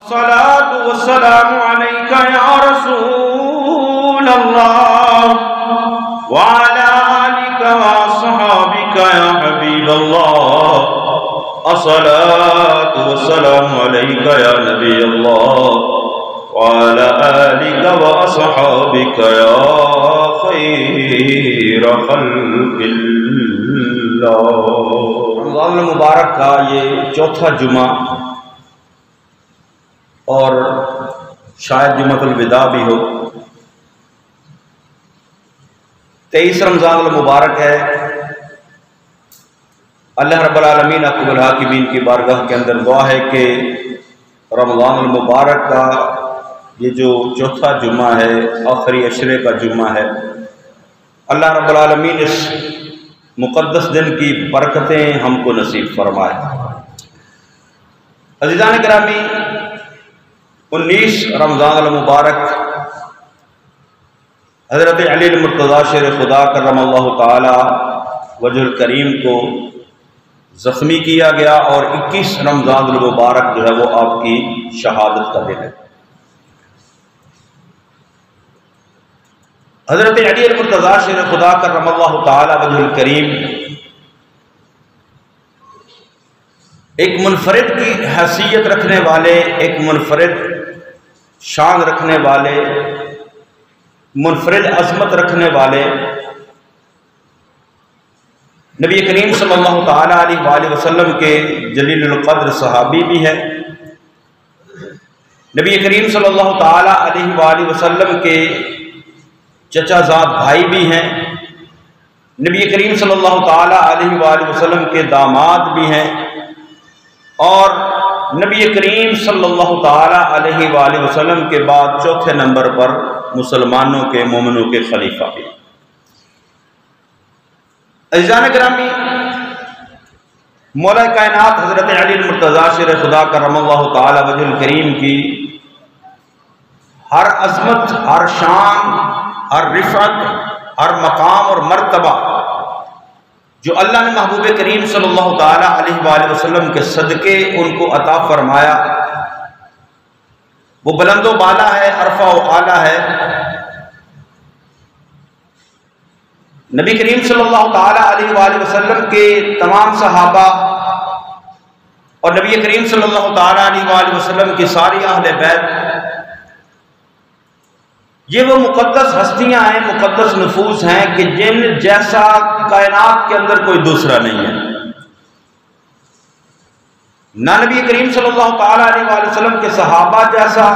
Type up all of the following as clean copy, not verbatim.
الصلاة والسلام عليك يا رسول الله وعلى آلك وأصحابك يا حبيب الله. الصلاة والسلام عليك يا نبي الله وعلى آلك وأصحابك يا خير خلق الله. رمضان المبارک کا یہ چوتھا جمعہ اور شاید جمعۃ الوداع بھی ہو. 23 رمضان المبارک ہے. اللہ رب العالمین احکم الحاکمین کی بارگاہ کے اندر دعا ہے کہ رمضان المبارک کا یہ جو چوتھا جمعہ ہے، آخری عشرے کا جمعہ ہے، اللہ رب العالمین اس مقدس دن کی برکتیں ہم کو نصیب فرمائے. عزیزان گرامی، 19 رمضان المبارک حضرت علی المرتضیٰ شیر خدا کرم اللہ تعالی وجہ الکریم کو زخمی کیا گیا اور 21 رمضان المبارک جو ہے وہ آپ کی شہادت کا دن ہے. حضرت علی المرتضیٰ شیر خدا کرم اللہ تعالی وجہ الکریم ایک منفرد کی حیثیت رکھنے والے، ایک منفرد شان رکھنے والے، منفرد عظمت رکھنے والے نبی کریم صلی اللہ تعالی علیہ وآلہ وسلم کے جلیل القدر صحابی بھی ہیں. نبی کریم صلی اللہ تعالی علیہ وآلہ وسلم کے چچا زاد بھائی بھی ہیں. نبی کریم صلی اللہ تعالی علیہ وآلہ وسلم کے داماد بھی ہیں اور نبی کریم صلی اللہ تعالی علیہ وآلہ وسلم کے بعد چوتھے نمبر پر مسلمانوں کے، مومنوں کے خلیفہ بھی. عزیزان گرامی، مولا کائنات حضرت علی المرتضیٰ شیر خدا کرم اللہ تعالی وجہ الکریم کی ہر عظمت، ہر شان، ہر رفعت، ہر مقام اور مرتبہ جو اللہ نے محبوب کریم صلی اللہ تعالی علیہ وآلہ وسلم کے صدقے ان کو عطا فرمایا، وہ بلند و بالا ہے، عرفہ و اعلیٰ ہے. نبی کریم صلی اللہ تعالی علیہ وآلہ وسلم کے تمام صحابہ اور نبی کریم صلی اللہ تعالی علیہ وآلہ وسلم کی ساری اہل بیت، یہ وہ مقدس ہستیاں ہیں، مقدس نفوس ہیں کہ جن جیسا کائنات کے اندر کوئی دوسرا نہیں ہے. نہ نبی کریم صلی اللہ تعالی علیہ وآلہ وسلم کے صحابہ جیسا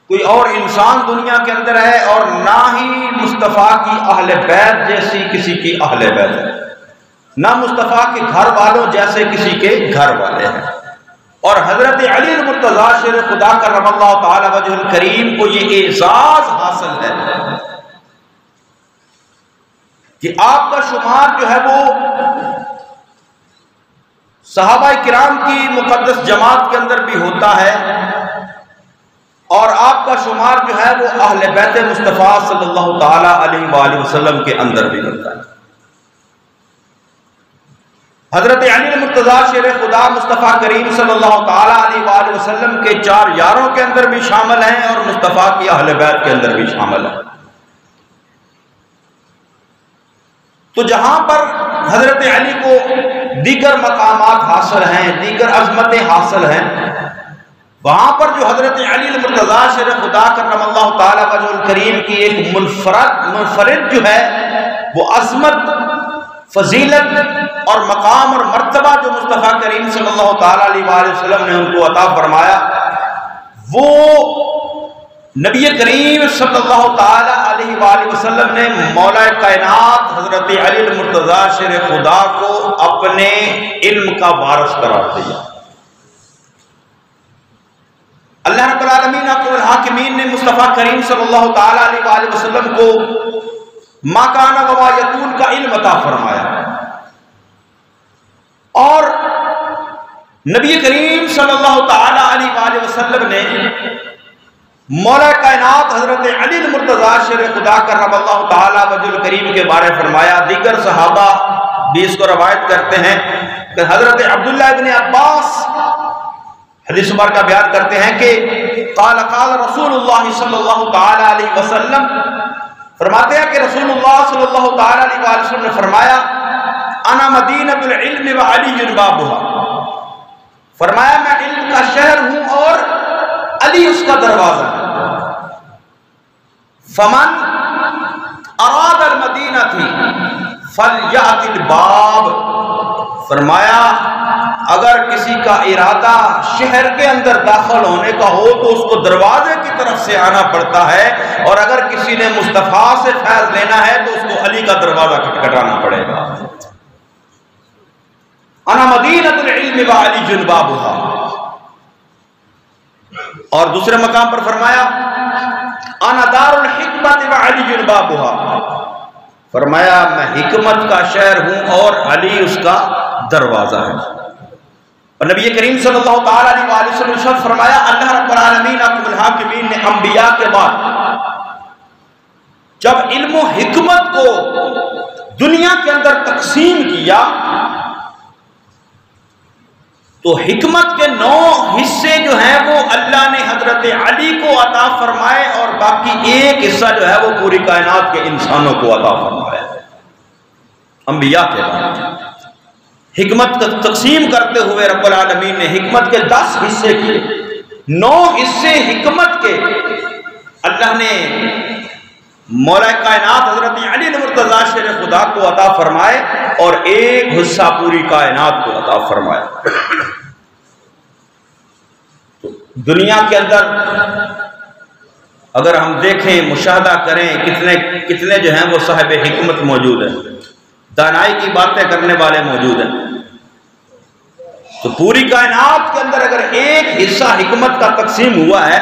کوئی اور انسان دنیا کے اندر ہے اور نہ ہی مصطفیٰ کی اہل بیت جیسی کسی کی اہل بیت ہے، نہ مصطفیٰ کے گھر والوں جیسے کسی کے گھر والے ہیں. اور حضرت علی المرتضیٰ شیر خدا کرم اللہ تعالی وجہ الکریم کو یہ اعزاز حاصل ہے کہ آپ کا شمار جو ہے وہ صحابہ کرام کی مقدس جماعت کے اندر بھی ہوتا ہے اور آپ کا شمار جو ہے وہ اہل بیت مصطفیٰ صلی اللہ تعالی علیہ وآلہ وسلم کے اندر بھی ہوتا ہے. حضرت علی المرتضیٰ شیر خدا مصطفیٰ کریم صلی اللہ تعالی علیہ وآلہ وسلم کے 4 یاروں کے اندر بھی شامل ہیں اور مصطفیٰ کی اہل بیت کے اندر بھی شامل ہیں. تو جہاں پر حضرت علی کو دیگر مقامات حاصل ہیں، دیگر عظمتیں حاصل ہیں، وہاں پر جو حضرت علی المرتضیٰ شیر خدا کرم اللہ تعالی وجہ الکریم کی ایک منفرد جو ہے وہ عظمت، فضیلت اور مقام اور مرتبہ جو مصطفیٰ کریم صلی اللہ تعالی علیہ وآلہ وسلم نے ان کو عطا فرمایا، وہ نبی کریم صلی اللہ تعالی علیہ وآلہ وسلم نے مولا کائنات حضرت علی المرتضیٰ شیر خدا کو اپنے علم کا وارث قرار دیا. اللہ رب العالمین احکم الحاکمین نے مصطفیٰ کریم صلی اللہ تعالی علیہ وآلہ وسلم کو ما کان و ما یکون کا علم عطا فرمایا اور نبی کریم صلی اللہ تعالی علیہ وآلہ وسلم نے مولا کائنات حضرت علی المرتضیٰ شیر خدا کرم اللہ تعالی وجہ الکریم کے بارے فرمایا. دیگر صحابہ بھی اس کو روایت کرتے ہیں کہ حضرت عبداللہ ابن عباس حدیث مبارکہ بیان کرتے ہیں کہ قال رسول اللہ صلی اللہ تعالی علیہ وسلم، فرماتے ہیں کہ رسول اللہ صلی اللہ تعالی علیہ وسلم نے فرمایا انا مدینۃ العلم وعلی بابها، فرمایا میں علم کا شہر ہوں اور علی اس کا دروازہ ہے۔ فمن اراد المدینہ فلیأت الباب، فرمایا اگر کسی کا ارادہ شہر کے اندر داخل ہونے کا ہو تو اس کو دروازے کی طرف سے آنا پڑتا ہے، اور اگر کسی نے مصطفیٰ سے فیض لینا ہے تو اس کو علی کا دروازہ کھٹکھٹانا پڑے گا۔ انا مدینۃ العلم وعلی بابها، اور دوسرے مقام پر فرمایا انا دار الحکمت وعلی بابها، فرمایا میں حکمت کا شہر ہوں اور علی اس کا دروازہ ہے۔ اور نبی کریم صلی اللہ تعالی علیہ وآلہ وسلم نے فرمایا اللہ رب العالمین احکم الحاکمین نے انبیاء کے بعد جب علم و حکمت کو دنیا کے اندر تقسیم کیا تو حکمت کے 9 حصے جو ہیں وہ اللہ نے حضرت علی کو عطا فرمائے، اور باقی ایک حصہ جو ہے وہ پوری کائنات کے انسانوں کو عطا فرمایا انبیاء کے بعد۔ حکمت کو تقسیم کرتے ہوئے رب العالمین نے حکمت کے 10 حصے کیے، 9 حصے حکمت کے اللہ نے مولا کائنات حضرت علی مرتضیٰ شیر خدا کو عطا فرمائے، اور ایک حصہ پوری کائنات کو عطا فرمائے۔ تو دنیا کے اندر اگر ہم دیکھیں، مشاہدہ کریں، کتنے جو ہیں وہ صاحب حکمت موجود ہیں، دانائی کی باتیں کرنے والے موجود ہیں۔ تو پوری کائنات کے اندر اگر ایک حصہ حکمت کا تقسیم ہوا ہے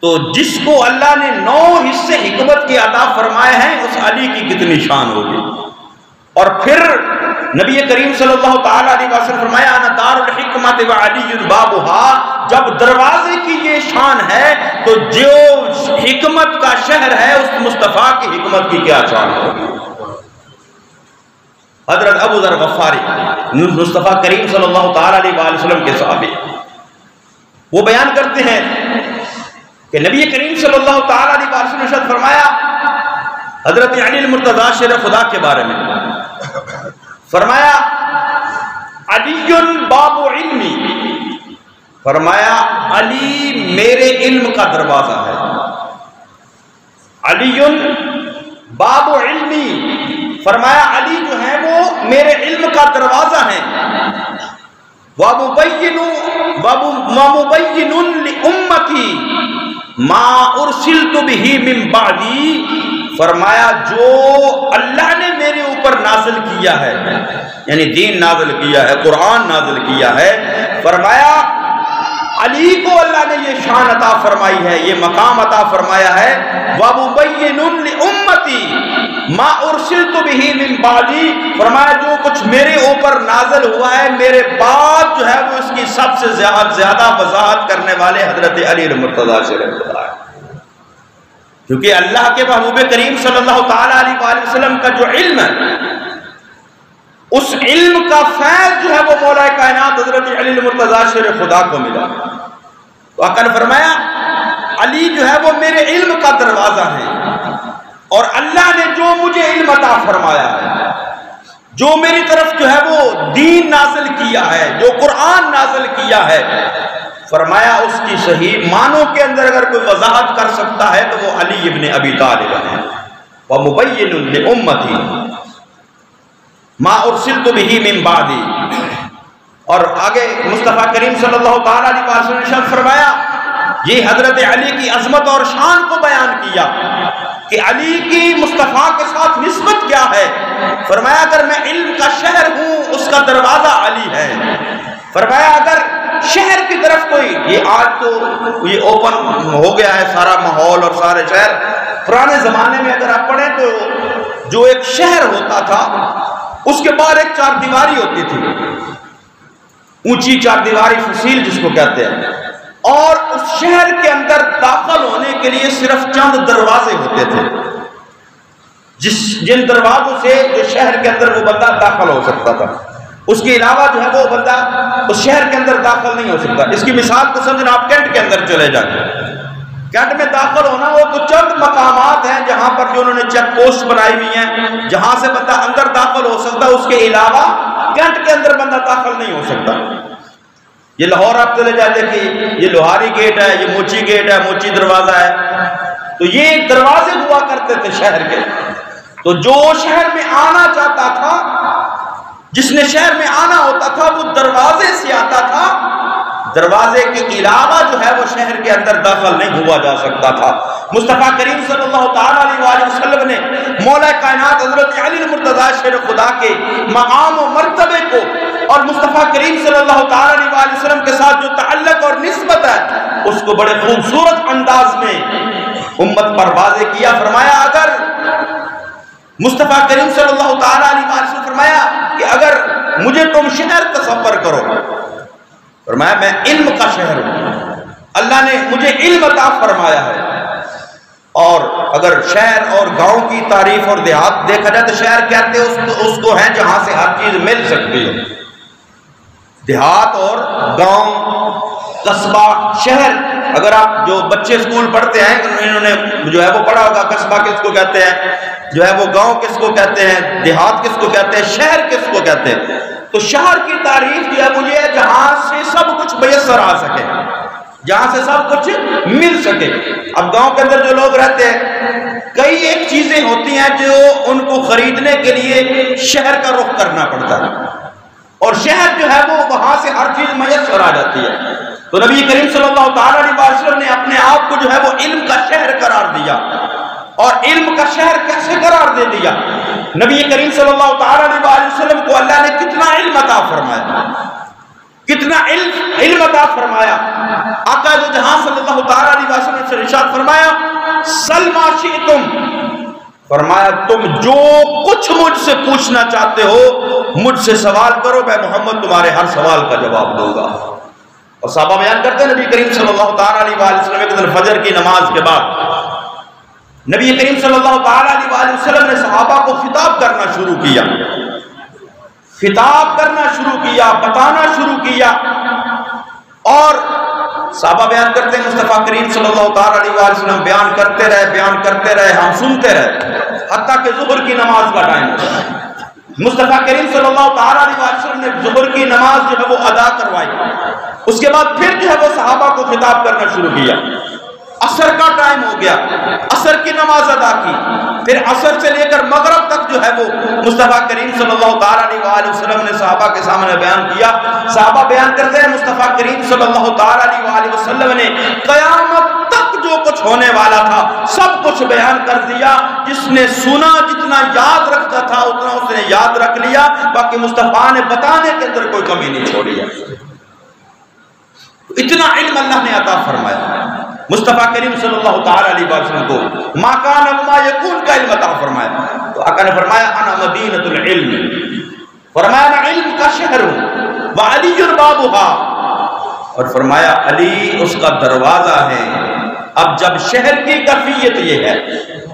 تو جس کو اللہ نے 9 حصے حکمت کے عطا فرمائے ہیں اس علی کی کتنی شان ہوگی۔ اور پھر نبی کریم صلی اللہ تعالی علیہ وسلم فرمایا انا دار الحکمت وعلی بابها، جب دروازے کی یہ شان ہے تو جو حکمت کا شہر ہے اس مصطفیٰ کی حکمت کی کیا شان ہوگی۔ حضرت ابو ذر غفاری مصطفیٰ کریم صلی اللہ تعالی علیہ وآلہ وسلم کے صحابی، وہ بیان کرتے ہیں کہ نبی کریم صلی اللہ تعالی علیہ وآلہ وسلم نے فرمایا حضرت علی المرتضیٰ شیر خدا کے بارے میں، فرمایا علی باب علمی، فرمایا علی میرے علم کا دروازہ ہے، علی باب علمی، فرمایا علی جو ہے وہ میرے علم کا دروازہ ہے، وَمُبَيِّنٌ لِأُمَّتِي مَا أُرْسِلْتُ بِهِ مِن بَعْدِي، فرمایا جو اللہ نے میرے اوپر نازل کیا ہے، یعنی دین نازل کیا ہے، قرآن نازل کیا ہے، فرمایا علی کو اللہ نے یہ شان عطا فرمائی ہے، یہ مقام عطا فرمایا ہے، وَمُبَيِّنٌ لِأُمَّتِي مَا أُرْسِلْتُ بِهِ مِن بَعْدِي، فرمایا جو کچھ میرے اوپر نازل ہوا ہے میرے بعد جو ہے وہ اس کی سب سے زیادہ وضاحت کرنے والے حضرت علی المرتضیٰ شیر خدا ہے، کیونکہ اللہ کے محبوب کریم صلی اللہ تعالی علیہ وآلہ وسلم کا جو علم ہے اس علم کا فیض جو ہے وہ مولا کائنات حضرت علی المرتضیٰ شیر خدا کو ملا۔ تو آقا نے فرمایا علی جو ہے وہ میرے علم کا دروازہ ہے، اور اللہ نے جو مجھے علم عطا فرمایا ہے، جو میری طرف جو ہے وہ دین نازل کیا ہے، جو قرآن نازل کیا ہے، فرمایا اس کی صحیح معنوں کے اندر اگر کوئی وضاحت کر سکتا ہے تو وہ علی ابن ابی طالب ہے۔ وَمُبَيِّنٌ لِأُمَّتِي مَا أُرْسِلْتُ بِهِ مِن بَعْدِي، اور آگے مصطفیٰ کریم صلی اللہ تعالی علیہ وسلم نے ارشاد فرمایا، یہ حضرت علی کی عظمت اور شان کو بیان کیا کہ علی کی مصطفیٰ کے ساتھ نسبت کیا ہے، فرمایا اگر میں علم کا شہر ہوں اس کا دروازہ علی ہے، فرمایا اگر شہر کی طرف کوئی، یہ آج تو یہ اوپن ہو گیا ہے سارا ماحول اور سارے شہر، پرانے زمانے میں اگر آپ پڑھیں تو جو ایک شہر ہوتا تھا اس کے بعد ایک 4 دیواری ہوتی تھی، اونچی 4 دیواری فصیل جس کو کہتے ہیں، اور اس شہر کے اندر داخل ہونے کے لیے صرف چند دروازے ہوتے تھے، جن دروازوں سے جو شہر کے اندر وہ بندہ داخل ہو سکتا تھا۔ اس کے علاوہ جو ہے وہ بندہ اس شہر کے اندر داخل نہیں ہو سکتا۔ اس کی مثال کو سمجھنا، آپ کینٹ کے اندر چلے جائیں، کینٹ میں داخل ہونا وہ کچھ چند مقامات ہیں جہاں پر جو انہوں نے چیک پوسٹ بنائی ہوئی ہیں جہاں سے بندہ اندر داخل ہو سکتا، اس کے علاوہ کینٹ کے اندر بندہ داخل نہیں ہو سکتا۔ یہ لاہور آپ چلے جائیں، دیکھیے یہ لوہاری گیٹ ہے، یہ موچی گیٹ ہے، موچی دروازہ ہے، تو یہ دروازے ہوا کرتے تھے شہر کے۔ تو جو شہر میں آنا چاہتا تھا، جس نے شہر میں آنا ہوتا تھا، وہ دروازے سے آتا تھا، دروازے کے علاوہ جو ہے وہ شہر کے اندر داخل نہیں ہوا جا سکتا تھا۔ مصطفیٰ کریم صلی اللہ تعالیٰ علیہ وسلم نے مولا کائنات حضرت علی المرتضیٰ شیر خدا کے مقام و مرتبے کو اور مصطفیٰ کریم صلی اللہ تعالیٰ علیہ وسلم کے ساتھ جو تعلق اور نسبت ہے اس کو بڑے خوبصورت انداز میں امت پر واضح کیا۔ فرمایا اگر مصطفیٰ کریم صلی اللہ تعالیٰ علیہ وسلم فرمایا کہ اگر مجھے تم شہر تصور کرو، فرمایا میں علم کا شہر ہوں، اللہ نے مجھے علم عطا فرمایا ہے۔ اور اگر شہر اور گاؤں کی تعریف اور دیہات دیکھا جائے تو شہر کہتے اس کو ہیں جہاں سے ہر چیز مل سکتی ہے۔ دیہات اور گاؤں، قصبہ، شہر، اگر آپ جو بچے اسکول پڑھتے ہیں انہوں نے جو ہے وہ پڑھا ہوگا قصبہ کس کو کہتے ہیں، جو ہے وہ گاؤں کس کو کہتے ہیں، دیہات کس کو کہتے ہیں، شہر کس کو کہتے ہیں۔ تو شہر کی تعریف جو ہے وہ یہ ہے جہاں سے سب کچھ میسر آ سکے، جہاں سے سب کچھ مل سکے۔ اب گاؤں کے اندر جو لوگ رہتے ہیں کئی ایک چیزیں ہوتی ہیں جو ان کو خریدنے کے لیے شہر کا رخ کرنا پڑتا ہے، اور شہر جو ہے وہ وہاں سے ہر چیز میسر آ جاتی ہے۔ تو نبی کریم صلی اللہ تعالیٰ علیہ وسلم نے اپنے آپ کو جو ہے وہ علم کا شہر قرار دیا، اور علم کا شہر کیسے قرار دے دیا؟ نبی کریم صلی اللہ تعالیٰ علیہ وسلم کو اللہ نے کتنا علم عطا فرمایا، کتنا علم عطا فرمایا۔ آقا دو جہاں صلی اللہ تعالیٰ علیہ وسلم سے ارشاد فرمایا سل ما شئتم، فرمایا تم جو کچھ مجھ سے پوچھنا چاہتے ہو مجھ سے سوال کرو، میں محمد تمہارے ہر سوال کا جواب دوں گا۔ اور صحابہ بیان کرتے ہیں نبی کریم صلی اللہ تعالیٰ علیہ وسلم ایک دن فجر کی نماز کے بعد نبی کریم صلی اللہ تعالیٰ علیہ وسلم نے صحابہ کو خطاب کرنا شروع کیا، خطاب کرنا شروع کیا، بتانا شروع کیا، اور صحابہ بیان کرتے ہیں مصطفیٰ کریم صلی اللہ تعالیٰ علیہ وسلم بیان کرتے رہے، ہم سنتے رہے، حتیٰ کہ ظہر کی نماز کا ٹائم ہوا۔ مصطفیٰ کریم صلی اللہ تعالیٰ علیہ وسلم نے ظہر کی نماز جو ہے وہ ادا کروائی، اس کے بعد پھر جو ہے وہ صحابہ کو خطاب کرنا شروع کیا۔ عصر کا ٹائم ہو گیا، عصر کی نماز ادا کی، پھر عصر سے لے کر مغرب تک جو ہے وہ مصطفیٰ کریم صلی اللہ تعالیٰ علیہ وسلم نے صحابہ کے سامنے بیان کیا۔ صحابہ بیان کرتے ہیں مصطفیٰ کریم صلی اللہ تعالیٰ علیہ وسلم نے قیامت تک جو کچھ ہونے والا تھا سب کچھ بیان کر دیا۔ جس نے سنا جتنا یاد رکھتا تھا اتنا اس نے یاد رکھ لیا، باقی مصطفیٰ نے بتانے کے اندر کوئی کمی نہیں چھوڑی ہے۔ اتنا علم اللہ نے عطا فرمایا مصطفیٰ کریم صلی اللہ تعالیٰ علیہ وسلم کو، ما کان وما یکون کا علم عطا فرمایا۔ تو آقا نے فرمایا انا مدینۃ العلم، فرمایا میں علم کا شہر ہوں، وعلی بابھا، اور فرمایا علی اس کا دروازہ ہے۔ اب جب شہر کی کیفیت یہ ہے،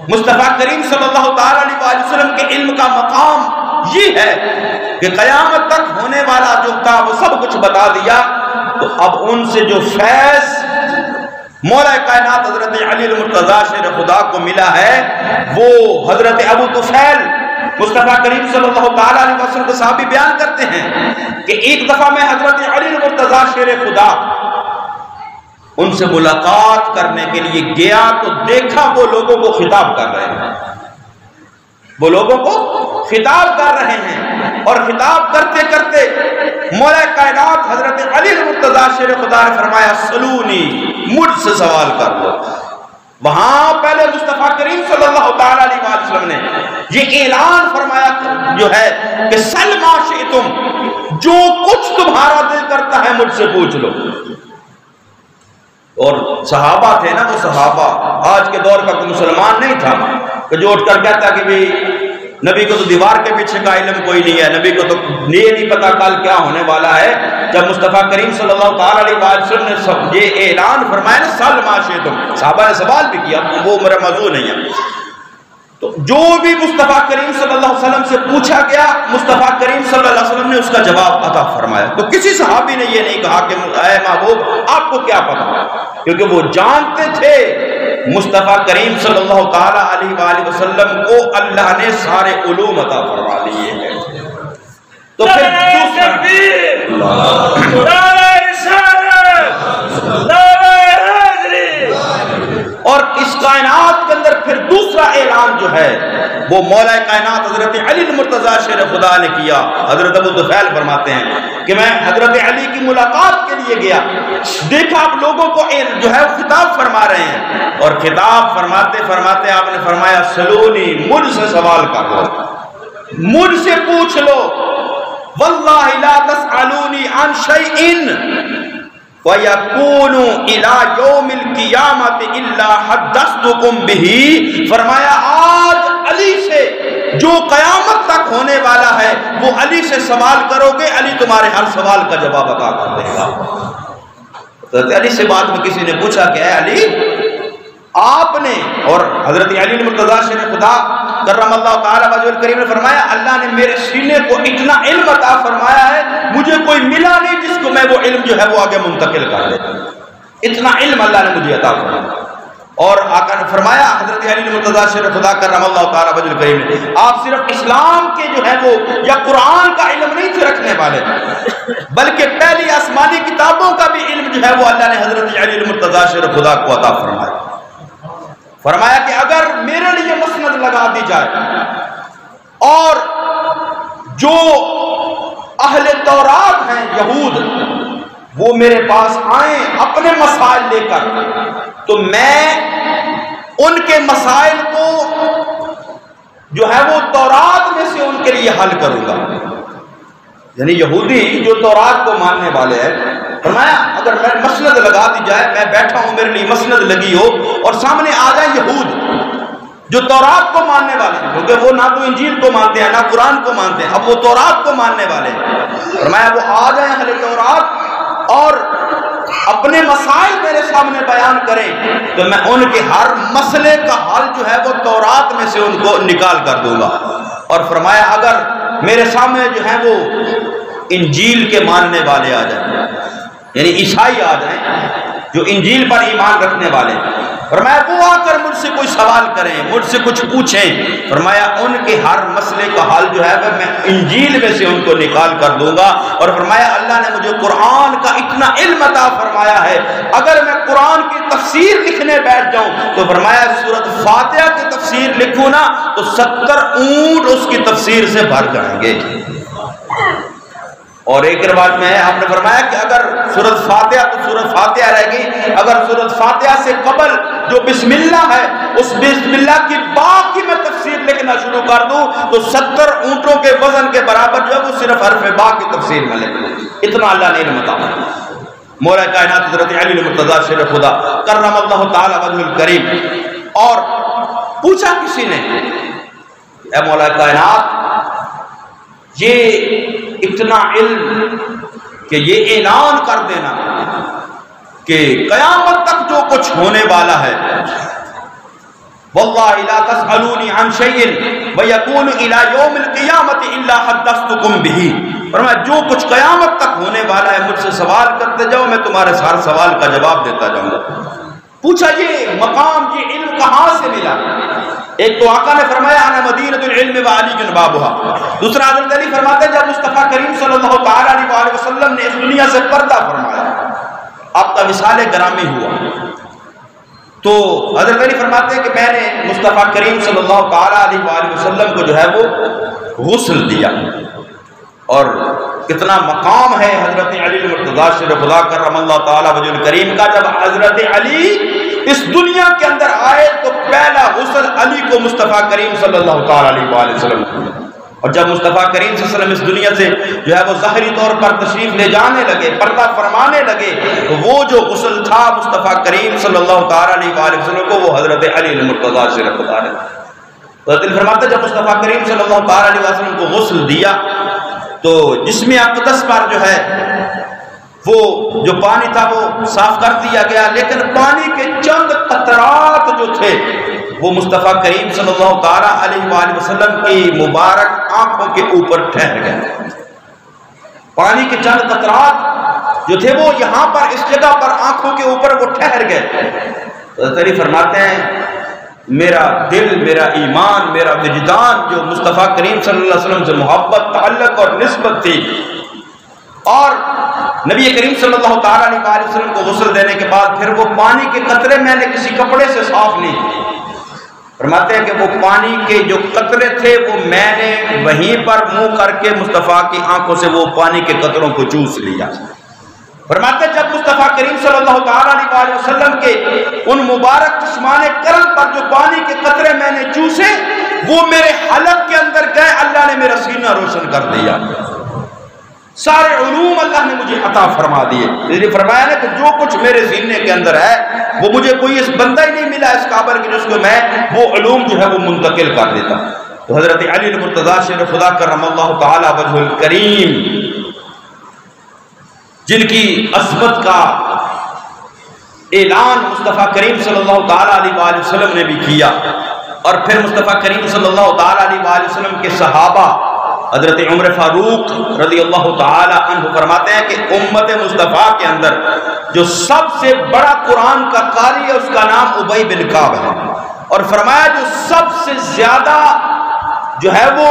مصطفیٰ کریم صلی اللہ تعالیٰ علیہ وسلم کے علم کا مقام یہ ہے کہ قیامت تک ہونے والا جو تھا وہ سب کچھ بتا دیا، تو اب ان سے جو فیض مولا کائنات حضرت علی المرتضیٰ شیر خدا کو ملا ہے وہ حضرت ابو طفیل مصطفیٰ کریم صلی اللہ تعالیٰ علیہ وسلم کے صحابی بیان کرتے ہیں کہ ایک دفعہ میں حضرت علی المرتضیٰ شیر خدا ان سے ملاقات کرنے کے لیے گیا تو دیکھا وہ لوگوں کو خطاب کر رہے ہیں، وہ لوگوں کو خطاب کر رہے ہیں، اور خطاب کرتے کرتے مولا کائنات حضرت علی المرتضیٰ شیر خدا نے فرمایا سلونی، مجھ سے سوال کر لو۔ وہاں پہلے مصطفیٰ کریم صلی اللہ تعالیٰ علیہ وسلم نے یہ اعلان فرمایا جو ہے کہ سل ما شئتم، جو کچھ تمہارا دل کرتا ہے مجھ سے پوچھ لو۔ اور صحابہ تھے نا، وہ صحابہ آج کے دور کا کوئی مسلمان نہیں تھا کہ جو اٹھ کر کہتا کہ بھی نبی کو تو دیوار کے پیچھے کا علم کوئی نہیں ہے، نبی کو تو یہ نہیں پتا کل کیا ہونے والا ہے۔ جب مصطفیٰ کریم صلی اللہ تعالیٰ علیہ وسلم نے یہ اعلان فرمایا نا سل ما شئتم، صحابہ نے سوال بھی کیا، وہ میرا موضوع نہیں ہے، تو جو بھی مصطفیٰ کریم صلی اللہ علیہ وسلم سے پوچھا گیا مصطفیٰ کریم صلی اللہ علیہ وسلم نے اس کا جواب عطا فرمایا. تو کسی صحابی نے یہ نہیں کہا کہ اے محبوب آپ کو کیا پتا، کیونکہ وہ جانتے تھے مصطفیٰ کریم صلی اللہ تعالی علیہ وآلہ وسلم کو اللہ نے سارے علوم عطا فرما دیے ہیں. تو پھر اور اس کائنات کے اندر پھر دوسرا اعلان جو ہے وہ مولا کائنات حضرت علی المرتضیٰ شیر خدا نے کیا. حضرت ابو طفیل فرماتے ہیں کہ میں حضرت علی کی ملاقات کے لیے گیا، دیکھا آپ لوگوں کو جو ہے خطاب فرما رہے ہیں، اور خطاب فرماتے فرماتے آپ نے فرمایا سلونی، مجھ سے سوال کرو، مجھ سے پوچھ لو، واللہ لا تسألونی عن شیئن وَيَكُونُ إِلَىٰ يَوْمِ الْقِيَامَةِ إِلَّا حَدَّثْتُكُمْ بِهِ. فرمایا آج علی سے جو قیامت تک ہونے والا ہے وہ علی سے سوال کرو گے، علی تمہارے ہر سوال کا جواب عطا کر دے گا. تو علی سے بعد میں کسی نے پوچھا کہ اے علی آپ نے، اور حضرت علی المرتضیٰ شیر خدا کرم اللہ تعالیٰ وجہ الکریم نے فرمایا اللہ نے میرے سینے کو اتنا علم عطا فرمایا ہے مجھے کوئی ملا نہیں جس کو میں وہ علم جو ہے وہ آگے منتقل کر دے، اتنا علم اللہ نے مجھے عطا فرمایا. اور آقا نے فرمایا حضرت علی المرتضیٰ شیر خدا کرم اللہ تعالیٰ وجہ الکریم نے آپ صرف اسلام کے جو ہے وہ یا قرآن کا علم نہیں تھے رکھنے والے، بلکہ پہلی آسمانی کتابوں کا بھی علم جو ہے وہ اللہ نے حضرت علی المرتضیٰ شیر خدا کو عطا فرمایا. فرمایا کہ اگر میرے لیے مسند لگا دی جائے اور جو اہل تورات ہیں یہود وہ میرے پاس آئیں اپنے مسائل لے کر، تو میں ان کے مسائل کو جو ہے وہ تورات میں سے ان کے لیے حل کروں گا. یعنی یہودی جو تورات کو ماننے والے ہیں، فرمایا اگر میں مسند لگا دی جائے، میں بیٹھا ہوں میرے لیے مسند لگی ہو اور سامنے آ جائیں یہود جو تورات کو ماننے والے ہیں، کیونکہ وہ نہ تو انجیل کو مانتے ہیں نہ قرآن کو مانتے ہیں، اب وہ تورات کو ماننے والے ہیں. فرمایا وہ آ جائیں اہل تورات اور اپنے مسائل میرے سامنے بیان کریں تو میں ان کے ہر مسئلے کا حل جو ہے وہ تورات میں سے ان کو نکال کر دوں گا. اور فرمایا اگر میرے سامنے جو ہے وہ انجیل کے ماننے والے آ جائیں، یعنی عیسائی آ جائیں جو انجیل پر ایمان رکھنے والے، فرمایا وہ آ کر مجھ سے کوئی سوال کریں، مجھ سے کچھ پوچھیں، فرمایا ان کے ہر مسئلے کا حل جو ہے وہ میں انجیل میں سے ان کو نکال کر دوں گا. اور فرمایا اللہ نے مجھے قرآن کا اتنا علم عطا فرمایا ہے اگر میں قرآن کی تفسیر لکھنے بیٹھ جاؤں تو فرمایا سورۃ فاتحہ کی تفسیر لکھوں نا تو 70 اونٹ اس کی تفسیر سے بھر جائیں گے. اور ایک روایت میں آپ نے فرمایا کہ اگر سورۃ فاتحہ تو سورۃ فاتحہ رہ گئی، اگر سورۃ فاتحہ سے قبل جو بسم اللہ ہے اس بسم اللہ کی باقی میں تفسیر لکھنا شروع کر دوں تو 70 اونٹوں کے وزن کے برابر جو ہے وہ صرف حرف با کی تفسیر میں لکھ لوں. اتنا اللہ نے علم عطا فرمایا. مولا کائنات حضرت علی المرتضیٰ شیر خدا کرم اللہ تعالی وجہ الکریم. اور پوچھا کسی نے اے مولا کائنات یہ اتنا علم کہ یہ اعلان کر دینا کہ قیامت تک جو کچھ ہونے والا ہے واللہ لا تسألونی عن شیء ویکون الی یوم القیامت الا حدثتکم بہ. فرمایا جو کچھ قیامت تک ہونے والا ہے مجھ سے سوال کرتے جاؤ، میں تمہارے ہر سوال کا جواب دیتا جاؤں گا. پوچھا یہ مقام یہ علم کہاں سے ملا؟ ایک تو آقا نے فرمایا انا مدینۃ العلم وعلی جنبابها، دوسرا حضرت علی فرماتے ہیں جب مصطفیٰ کریم صلی اللہ تعالی علیہ وسلم نے اس دنیا سے پردہ فرمایا، آپ کا وصال گرامی ہوا، تو حضرت علی فرماتے ہیں کہ میں نے مصطفیٰ کریم صلی اللہ تعالی علیہ وسلم کو جو ہے وہ غسل دیا. اور کتنا مقام ہے حضرت علی المرتضیٰ شیر خدا کرم اللہ تعالی وجہ الکریم کا. جب حضرت علی اس دنیا کے اندر آئے تو پہلا غسل علی کو مصطفیٰ کریم صلی اللہ تعالی علیہ وسلم کو. اور جب مصطفیٰ کریم صلی اللہ علیہ وسلم اس دنیا سے جو ہے وہ ظاہری طور پر تشریف لے جانے لگے، پردہ فرمانے لگے، تو وہ جو غسل تھا مصطفیٰ کریم صلی اللہ تعالی علیہ وسلم کو وہ حضرت علی المرتضیٰ شیر خدا نے. تو دل فرماتا جب مصطفیٰ کریم صلی اللہ تعالی علیہ وسلم کو غسل دیا تو جسم اقدس پر جو ہے وہ جو پانی تھا وہ صاف کر دیا گیا، لیکن پانی کے چند قطرات جو تھے وہ مصطفیٰ کریم صلی اللہ تعالیٰ علیہ وآلہ وسلم کی مبارک آنکھوں کے اوپر ٹھہر گئے. پانی کے چند قطرات جو تھے وہ یہاں پر اس جگہ پر آنکھوں کے اوپر وہ ٹھہر گئے. حضرت علی فرماتے ہیں میرا دل، میرا ایمان، میرا وجدان جو مصطفیٰ کریم صلی اللہ علیہ وسلم سے محبت، تعلق اور نسبت تھی، اور نبی کریم صلی اللہ تعالیٰ علیہ وسلم کو غسل دینے کے بعد پھر وہ پانی کے قطرے میں نے کسی کپڑے سے صاف نہیں کیے. فرماتے ہیں کہ وہ پانی کے جو قطرے تھے وہ میں نے وہیں پر منہ کر کے مصطفیٰ کی آنکھوں سے وہ پانی کے قطروں کو چوس لیا. فرماتے ہیں جب مصطفیٰ کریم صلی اللہ تعالیٰ علیہ وسلم کے ان مبارک چشمان کرم پر جو پانی کے قطرے میں نے چوسے وہ میرے حلق کے اندر گئے، اللہ نے میرا سینہ روشن کر دیا. سارے علوم اللہ نے مجھے عطا فرما دیے. اس لیے فرمایا نا کہ جو کچھ میرے سینے کے اندر ہے وہ مجھے کوئی اس بندہ ہی نہیں ملا اس قابل کہ جس کو میں وہ علوم جو ہے وہ منتقل کر دیتا. تو حضرت علی المرتضیٰ شیر خدا کرم اللہ تعالی وجہ الکریم جن کی عظمت کا اعلان مصطفیٰ کریم صلی اللہ تعالیٰ علیہ وسلم نے بھی کیا، اور پھر مصطفیٰ کریم صلی اللہ تعالیٰ علیہ وسلم کے صحابہ حضرت عمر فاروق رضی اللہ تعالی عنہ فرماتے ہیں کہ امت مصطفیٰ کے اندر جو سب سے بڑا قرآن کا قاری ہے اس کا نام ابی بن کعب ہے، اور فرمایا جو سب سے زیادہ جو ہے وہ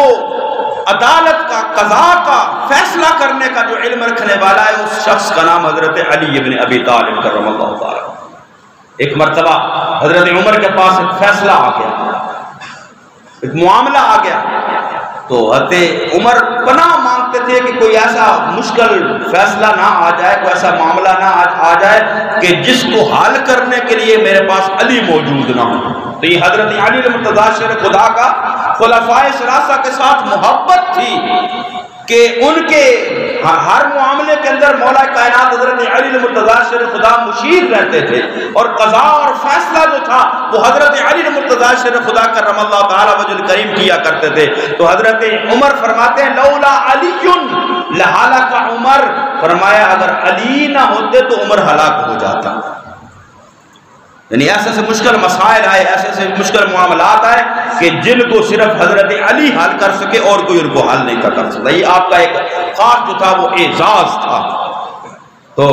عدالت کا، قضاء کا، فیصلہ کرنے کا جو علم رکھنے والا ہے اس شخص کا نام حضرت علی بن ابی طالب کرم اللہ تعالی. ایک مرتبہ حضرت عمر کے پاس ایک فیصلہ آ گیا، ایک معاملہ آ گیا، تو حضرت عمر پناہ مانگتے تھے کہ کوئی ایسا مشکل فیصلہ نہ آ جائے، کوئی ایسا معاملہ نہ آ جائے کہ جس کو حل کرنے کے لیے میرے پاس علی موجود نہ ہو. تو یہ حضرت علی المرتضیٰ شیر خدا کا خلفائے ثلاثہ کے ساتھ محبت تھی کہ ان کے ہر معاملے کے اندر مولا کائنات حضرت علی المرتضیٰ شیر خدا مشیر رہتے تھے، اور قضاء اور فیصلہ جو تھا وہ حضرت علی المرتضیٰ شیر خدا کرم اللہ تعالی وجہ الکریم کیا کرتے تھے. تو حضرت عمر فرماتے ہیں لولا علی لہلک عمر، فرمایا اگر علی نہ ہوتے تو عمر ہلاک ہو جاتا. یعنی ایسے سے مشکل مسائل آئے، ایسے سے مشکل معاملات آئے کہ جن کو صرف حضرت علی حل کر سکے اور کوئی ان کو حل نہیں کر سکتا. یہ آپ کا ایک خاص جو تھا وہ اعزاز تھا. تو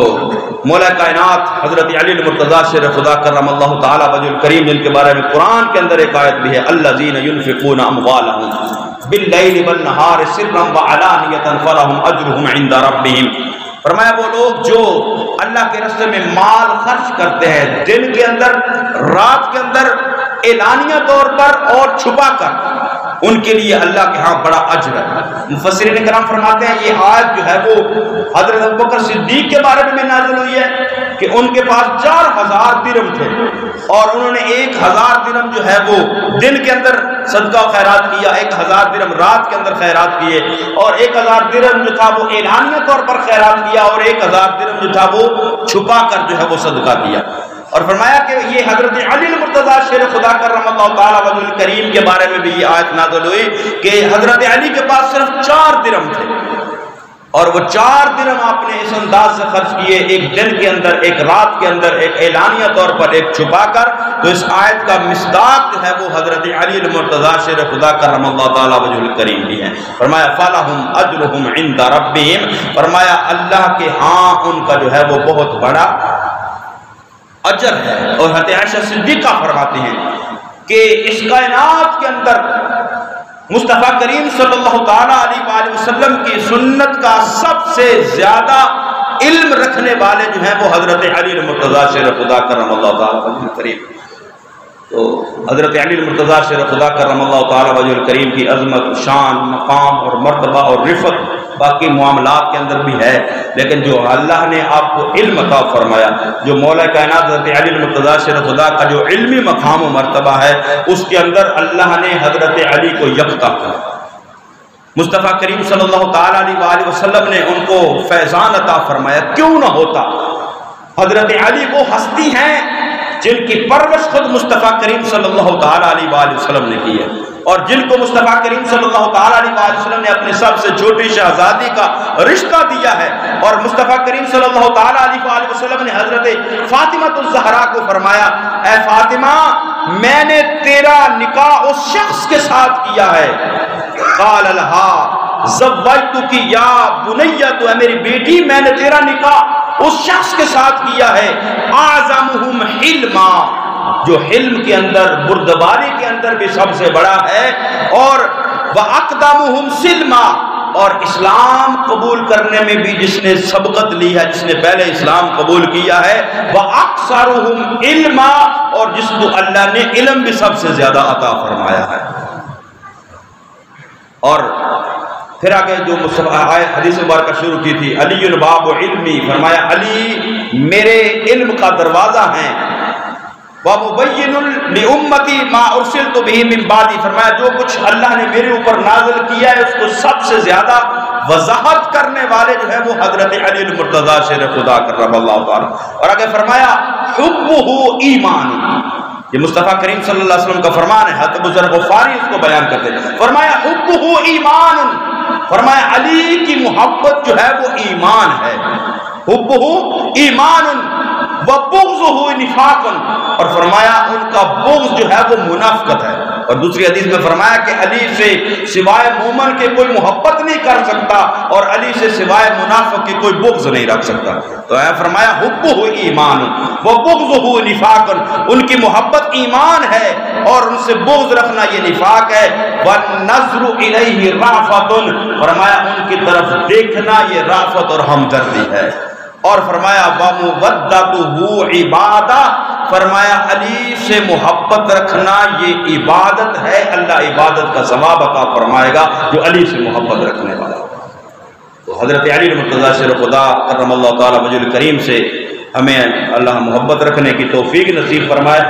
مولا کائنات حضرت علی المرتضیٰ شیر خدا کرم اللہ تعالی وجہ الکریم جن کے بارے میں قرآن کے اندر ایک آیت بھی ہے الذین ينفقون اموالهم باللیل والنہار سرا وعلانیۃ فلہم اجرہم عند ربہم. فرمایا وہ لوگ جو اللہ کے راستے میں مال خرچ کرتے ہیں دن کے اندر، رات کے اندر، اعلانیہ طور پر اور چھپا کر، ان کے لیے اللہ کے ہاں بڑا اجر ہے. مفسرین کرام فرماتے ہیں یہ آیت جو ہے وہ حضرت ابوبکر صدیق کے بارے میں نازل ہوئی ہے کہ ان کے پاس 4000 درہم تھے، اور انہوں نے 1000 درہم جو ہے وہ دن کے اندر صدقہ و خیرات کیا، 1000 درہم رات کے اندر خیرات کیے، اور 1000 درہم جو تھا وہ اعلانیہ طور پر خیرات کیا، اور 1000 درہم جو تھا وہ چھپا کر جو ہے وہ صدقہ کیا. اور فرمایا کہ یہ حضرت علی المرتضیٰ شیر خدا کرم اللہ تعالی وجہ الکریم کے بارے میں بھی یہ آیت نازل ہوئی کہ حضرت علی کے پاس صرف 4 درہم تھے، اور وہ 4 درہم آپ نے اس انداز سے خرچ کیے، ایک دن کے اندر، ایک رات کے اندر، ایک اعلانیہ طور پر، ایک چھپا کر. تو اس آیت کا مصداق جو ہے وہ حضرت علی المرتضیٰ شیر خدا کرم اللہ تعالی وجہ الکریم بھی ہے. فرمایا فلہم اجرہم عند ربہم، فرمایا اللہ کے ہاں ان کا جو ہے وہ بہت بڑا اجر ہے. اور حضرت عائشہ صدیقہ فرماتی ہیں کہ اس کائنات کے اندر مصطفیٰ کریم صلی اللہ تعالیٰ علیہ وآلہ وسلم کی سنت کا سب سے زیادہ علم رکھنے والے جو ہیں وہ حضرت علی المرتضیٰ شیر خدا کرم اللہ تعالیٰ وجہ الکریم. تو حضرت علی المرتضیٰ شیر خدا کرم اللہ تعالیٰ وجہ الکریم کی عظمت، شان، مقام اور مرتبہ اور رفت باقی معاملات کے اندر بھی ہے، لیکن جو اللہ نے آپ کو علم عطا فرمایا، جو مولا کائنات حضرت علی المرتضیٰ شیر خدا کا جو علمی مقام و مرتبہ ہے اس کے اندر اللہ نے حضرت علی کو یکتا کیا. مصطفیٰ کریم صلی اللہ تعالیٰ علیہ وآلہ وسلم نے ان کو فیضان عطا فرمایا. کیوں نہ ہوتا؟ حضرت علی وہ ہستی ہیں جن کی پرورش خود مصطفیٰ کریم صلی اللہ تعالیٰ علیہ وآلہ وسلم نے کی ہے، اور جن کو مصطفیٰ کریم صلی اللہ تعالیٰ علیہ وآلہ وسلم نے اپنے سب سے چھوٹی شہزادی کا رشتہ دیا ہے. اور مصطفیٰ کریم صلی اللہ تعالیٰ علیہ وآلہ وسلم نے حضرت فاطمہ الزہرا کو فرمایا اے فاطمہ میں نے تیرا نکاح اس شخص کے ساتھ کیا ہے. قال لها زوجتک یا بنیہ، تو اے میری بیٹی میں نے تیرا نکاح اس شخص کے ساتھ کیا ہے اعظمہم حلما، جو حلم کے اندر، بردباری کے اندر بھی سب سے بڑا ہے، اور وَأَقْدَمُهُمْ سِلْمًا، اور اسلام قبول کرنے میں بھی جس نے سبقت لی ہے، جس نے پہلے اسلام قبول کیا ہے، وَأَكْثَرُهُمْ عِلْمًا، اور جس کو اللہ نے علم بھی سب سے زیادہ عطا فرمایا ہے. اور پھر آگے جو حدیث مبارکہ شروع کی تھی، علی باب علمی، فرمایا علی میرے علم کا دروازہ ہیں. وَمُبَيِّنٌ لِأُمَّتِي مَا أُرْسِلْتُ بِهِ مِن بَعْدِي، فرمایا جو کچھ اللہ نے میرے اوپر نازل کیا ہے اس کو سب سے زیادہ وضاحت کرنے والے جو ہے وہ حضرت علی المرتضیٰ شیر خدا کرم اللہ تعالی. اور آگے فرمایا حُبُّهُ ایمان، یہ مصطفیٰ کریم صلی اللہ علیہ وسلم کا فرمان ہے، حضرت ابو ذر غفاری اس کو بیان کرتے ہیں. فرمایا حُبُّهُ ایمان، فرمایا علی کی محبت جو ہے وہ ایمان ہے. حُبُّهُ ایمان وَبُغْضُهُ نِفَاقٌ، اور فرمایا ان کا بغض جو ہے وہ منافقت ہے. اور دوسری حدیث میں فرمایا کہ علی سے سوائے مومن کے کوئی محبت نہیں کر سکتا، اور علی سے سوائے منافق کے کوئی بغض نہیں رکھ سکتا. تو فرمایا حُبُّهُ ایمان وَبُغْضُهُ نِفَاقٌ، ان کی محبت ایمان ہے اور ان سے بغض رکھنا یہ نفاق ہے. وَالنَّظْرُ إِلَيْهِ رَأْفَةٌ، فرمایا ان کی طرف دیکھنا یہ رافت اور ہمدردی ہے. اور فرمایا وَمُوَدَّتُهُ عِبَادَةٌ، فرمایا علی سے محبت رکھنا یہ عبادت ہے، اللہ عبادت کا ثواب عطا فرمائے گا جو علی سے محبت رکھنے والا. تو حضرت علی المرتضیٰ شیر خدا کرم اللہ تعالی وجہ الکریم سے ہمیں اللہ محبت رکھنے کی توفیق نصیب فرمائے.